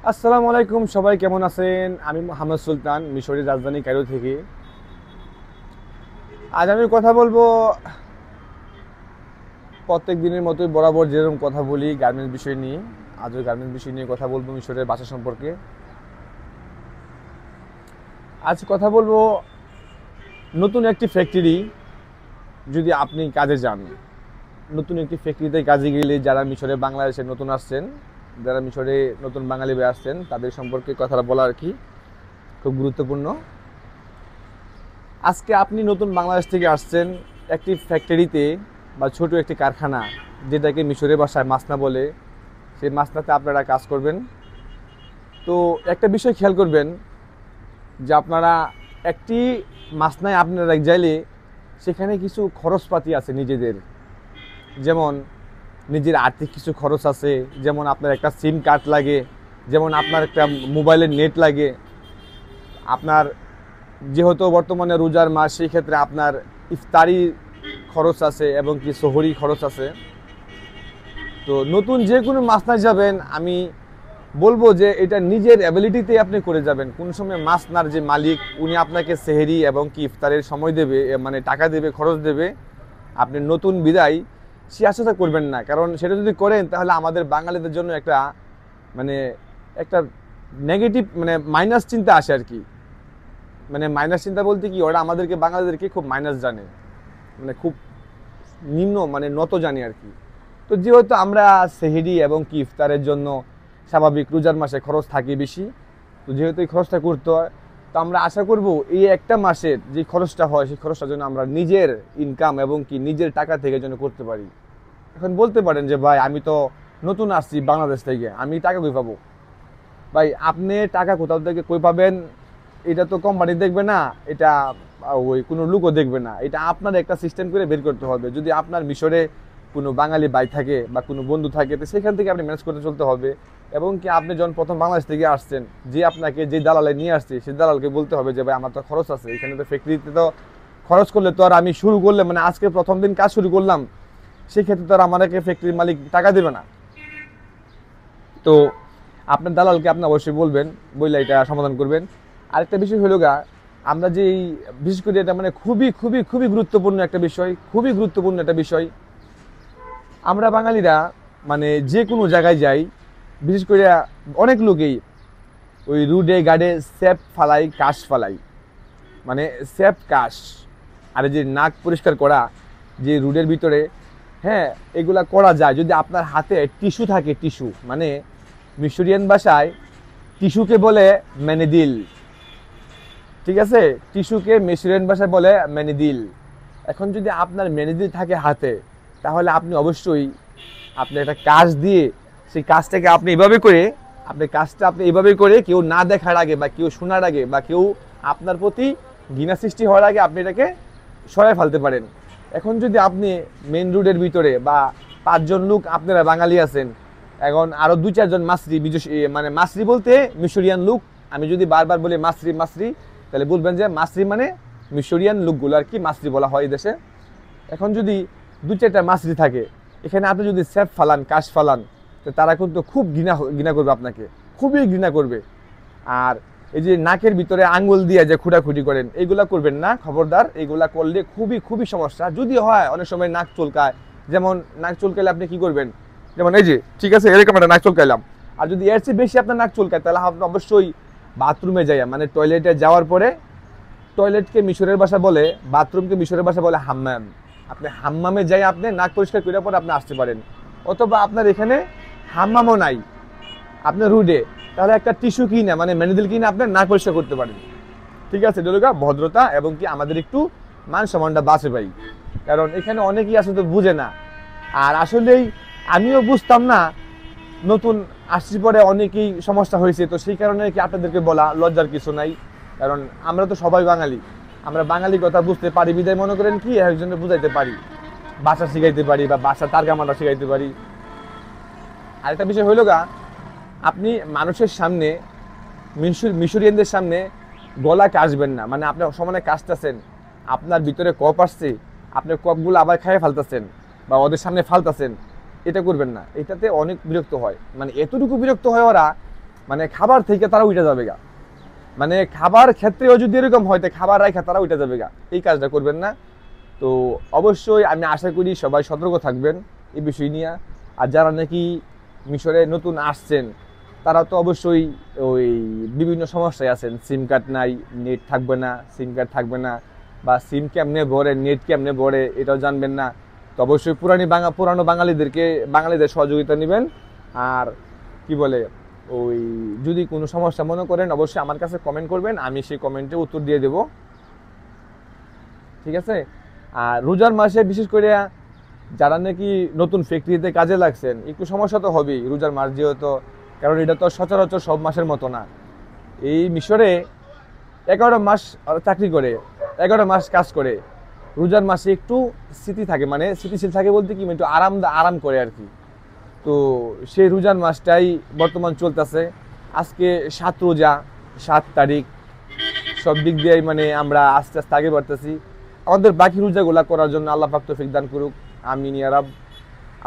আসসালামু আলাইকুম, সবাই কেমন আছেন? আমি মোহাম্মদ সুলতান, মিশরের রাজধানী কায়রো থেকে। আজ আমি কথা বলবো প্রত্যেক দিনের মতোই বরাবর যেরকম কথা বলি গার্মেন্টস বিষয় নিয়ে। আজও গার্মেন্টস বিষয় নিয়ে কথা বলবো, মিশরের ভাষা সম্পর্কে। আজ কথা বলবো নতুন একটি ফ্যাক্টরি যদি আপনি কাজে যান। নতুন একটি ফ্যাক্টরিতে কাজে গেলে যারা মিশরে বাংলাদেশে নতুন আসছেন, যারা মিশরে নতুন বাঙালি হয়ে আসছেন, তাদের সম্পর্কে কথা বলা আর কি খুব গুরুত্বপূর্ণ। আজকে আপনি নতুন বাংলাদেশ থেকে আসছেন একটি ফ্যাক্টরিতে বা ছোট একটি কারখানা, যেটাকে মিশরের ভাষায় মাসনা বলে, সেই মাসনাতে আপনারা কাজ করবেন। তো একটা বিষয় খেয়াল করবেন যে আপনারা একটি মাসনায় আপনারা যাইলে সেখানে কিছু খরচপাতি আছে নিজেদের। যেমন নিজের আর্থিক কিছু খরচ আছে, যেমন আপনার একটা সিম কার্ড লাগে, যেমন আপনার একটা মোবাইলের নেট লাগে। আপনার যেহেতু বর্তমানে রোজার মাস, সেই ক্ষেত্রে আপনার ইফতারি খরচ আছে এবং কি সহরি খরচ আছে। তো নতুন যে কোনো মাসনায় যাবেন, আমি বলবো যে এটা নিজের অ্যাবিলিটিতে আপনি করে যাবেন। কোন সময় মাসনার যে মালিক, উনি আপনাকে সেহরি এবং কি ইফতারের সময় দেবে, মানে টাকা দেবে, খরচ দেবে। আপনি নতুন বিদায় সে আশাটা করবেন না, কারণ সেটা যদি করেন তাহলে আমাদের বাঙালিদের জন্য একটা মানে একটা নেগেটিভ মানে মাইনাস চিন্তা আসে আর কি। মানে মাইনাস চিন্তা বলতে কি, ওরা আমাদেরকে বাঙালিদেরকে খুব মাইনাস জানে, মানে খুব নিম্ন মানে নত জানি আর কি। তো যেহেতু আমরা সেহরি এবং কি ইফতারের জন্য স্বাভাবিক রোজার মাসে খরচ থাকে বেশি, তো যেহেতু এই খরচটা করতে হয়, তো আমরা আশা করব এই একটা মাসের যে খরচটা হয় সেই খরচটা যেন আমরা নিজের ইনকাম এবং কি নিজের টাকা থেকে যেন করতে পারি। এখন বলতে পারেন যে ভাই আমি তো নতুন আসছি বাংলাদেশ থেকে, আমি টাকা কই পাবো? ভাই আপনি টাকা কোথাও থেকে কই পাবেন এটা তো কোম্পানি দেখবে না, এটা ওই কোনো লোকও দেখবে না। এটা আপনার একটা সিস্টেম করে বের করতে হবে। যদি আপনার মিশরে কোনো বাঙালি ভাই থাকে বা কোনো বন্ধু থাকে, তো সেখান থেকে আপনি ম্যানেজ করতে চলতে হবে। এবং কি আপনি যখন প্রথম বাংলাদেশ থেকে আসছেন, যে আপনাকে যে দালালে নিয়ে আসছে সেই দালালকে বলতে হবে যে ভাই আমার তো খরচ আছে এখানে, তো ফ্যাক্টরিতে তো খরচ করলে তো আর আমি শুরু করলে মানে আজকে প্রথম দিন কাজ শুরু করলাম, সেক্ষেত্রে তো আর আমাদেরকে ফ্যাক্টরির মালিক টাকা দেবে না। তো আপনার দালালকে আপনি অবশ্যই বলবেন, বললে এটা সমাধান করবেন। আরেকটা বিষয় হলো গা, আমরা যে এই বিশেষ করে এটা মানে খুবই খুবই খুবই গুরুত্বপূর্ণ একটা বিষয়, খুবই গুরুত্বপূর্ণ একটা বিষয়। আমরা বাঙালিরা মানে যে কোনো জায়গায় যাই, বিশেষ করে অনেক লোকেই ওই রুডে গাডে স্যাপ ফালাই, কাশ ফালাই, মানে স্যাপ কাশ আর এই যে নাক পরিষ্কার করা যে রুডের ভিতরে, হ্যাঁ এগুলা করা যায় যদি আপনার হাতে টিস্যু থাকে। টিস্যু মানে মিশরিয়ান ভাষায় টিস্যুকে বলে ম্যানেদিল, ঠিক আছে? টিস্যুকে মিশরিয়ান ভাষায় বলে ম্যানেদিল। এখন যদি আপনার ম্যানেদিল থাকে হাতে, তাহলে আপনি অবশ্যই আপনি একটা কাজ দিয়ে সেই কাজটাকে আপনি এভাবে করে, আপনি এভাবে করে কেউ না দেখার আগে বা কেউ শোনার আগে বা কেউ আপনার প্রতি ঘৃণা সৃষ্টি হওয়ার আগে আপনি এটাকে সরাই ফেলতে পারেন। এখন যদি আপনি মেন রোডের ভিতরে বা 5 জন লোক আপনারা বাঙালি আছেন, এখন আরো 2-4 জন মাসরি, মানে মাসরি বলতে মিশরিয়ান লোক, আমি যদি বারবার বলি মাসরি মাসরি, তাহলে বলবেন যে মাসরি মানে মিশরিয়ান লোকগুলো আর কি মাসরি বলা হয় এই দেশে। এখন যদি 2-4টা মাসরি থাকে এখানে, আপনি যদি স্যাপ ফালান, কাশ ফালান, তো তারা কিন্তু খুব ঘৃণা করবে আপনাকে, খুবই ঘৃণা করবে। আর এই যে নাকের ভিতরে আঙ্গুল দিয়ে যে খুঁটাখুটি করেন, এইগুলা করবেন না, খবরদার। এইগুলা করলে খুবই খুবই সমস্যা। যদি হয় অনেক সময় নাক চুলকায়, যেমন নাক চুলকাইলে আপনি কি করবেন, যেমন এই যে ঠিক আছে এরকম একটা নাক চুলকাইলাম, আর যদি এর চেয়ে বেশি আপনার নাক চুলকায়, তাহলে আপনি অবশ্যই বাথরুমে যাইয়া, মানে টয়লেটে যাওয়ার পরে, টয়লেটকে মিশরের ভাষা বলে, বাথরুমকে মিশরের ভাষা বলে হাম্মাম, আপনি হাম্মামে যাই আপনি নাক পরিষ্কার করার পরে আপনি আসতে পারেন। অথবা আপনার এখানে হাম্মামও নাই, আপনার রুডে, তাহলে একটা টিস্যু কিনে মানে ম্যানেদিল কিনে আপনি নাক পরিষ্কার করতে পারেন। ঠিক আছে, এটা ভদ্রতা এবং কি আমাদের একটু মান সম্মানটা বাঁচে ভাই। কারণ এখানে অনেকেই আসলে বুঝে না। আর আসলেই আমিও বুঝতাম না, নতুন আসছি পরে অনেকেই সমস্যা হয়েছে, তো সেই কারণে কি আপনাদেরকে বলা, লজ্জার কিছু নাই। কারণ আমরা তো সবাই বাঙালি, আমরা বাঙালি কথা বুঝতে পারি বিদায় মনে করেন কি একজনে বুঝাইতে পারি, ভাষা শিখাইতে পারি বা ভাষা তার্গামাটা শিখাইতে পারি। আরেকটা বিষয় হইল গা, আপনি মানুষের সামনে, মিশরিয়ানদের সামনে গলা কাশবেন না। মানে আপনি সমানে কাশতেছেন, আপনার ভিতরে কপ আসছে, আপনি কপগুলো আবার খাইয়ে ফালতেছেন বা ওদের সামনে ফালতেছেন, এটা করবেন না। এটাতে অনেক বিরক্ত হয়, মানে এতটুকু বিরক্ত হয় ওরা মানে খাবার থেকে তারা উঠে যাবে গা, মানে খাবার ক্ষেত্রেও যদি এরকম হয় খাবার রাখা তারা উঠে যাবে গা, এই কাজটা করবেন না। তো অবশ্যই আমি আশা করি সবাই সতর্ক থাকবেন এই বিষয় নিয়ে। আর যারা নাকি মিশরে নতুন আসছেন তারা তো অবশ্যই ওই বিভিন্ন সমস্যায় আছেন, সিম কার্ড নাই, নেট থাকবে না, সিম কার্ড থাকবে না, বা সিম কেমনে ভরে নেট কেমনে ভরে এটাও জানবেন না। তো অবশ্যই পুরানো বাঙালিদের সহযোগিতা নেবেন। আর কি বলে ওই যদি কোনো সমস্যা মনে করেন অবশ্যই আমার কাছে কমেন্ট করবেন, আমি সেই কমেন্টে উত্তর দিয়ে দেব, ঠিক আছে। আর রোজার মাসে বিশেষ করে যারা নাকি নতুন ফ্যাক্টরিতে কাজে লাগছেন একটু সমস্যা তো হবেই রোজার মাস যেহেতু, কারণ এটা তো সচরাচর সব মাসের মতো না। এই মিশরে 11 মাস চাকরি করে, 11 মাস কাজ করে, রোজার মাসে একটু স্মৃতি থাকে, মানে স্থিতিশীল থাকে বলতে কি একটু আরাম করে আর কি। তো সেই রোজার মাসটাই বর্তমান চলতেছে। আজকে 7 রোজা, 7 তারিখ, সব দিক দিয়ে মানে আমরা আস্তে আস্তে আগে বাড়তেছি। আমাদের বাকি রোজাগুলা করার জন্য আল্লাহ পাক তৌফিক দান করুক, আমিন ইয়া রাব।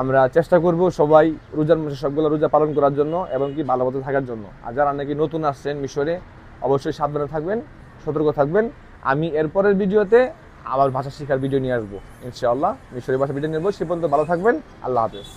আমরা চেষ্টা করব সবাই রোজার মাসে সবগুলো রোজা পালন করার জন্য এবং কি ভালো মতো থাকার জন্য। আর যারা নাকি নতুন আসছেন মিশরে অবশ্যই সাবধানে থাকবেন, সতর্ক থাকবেন। আমি এরপরের ভিডিওতে আবার ভাষা শেখার ভিডিও নিয়ে আসবো ইনশাআল্লাহ, মিশরের ভাষা ভিডিও নিয়ে আসবো। সে পর্যন্ত ভালো থাকবেন, আল্লাহ হাফেজ।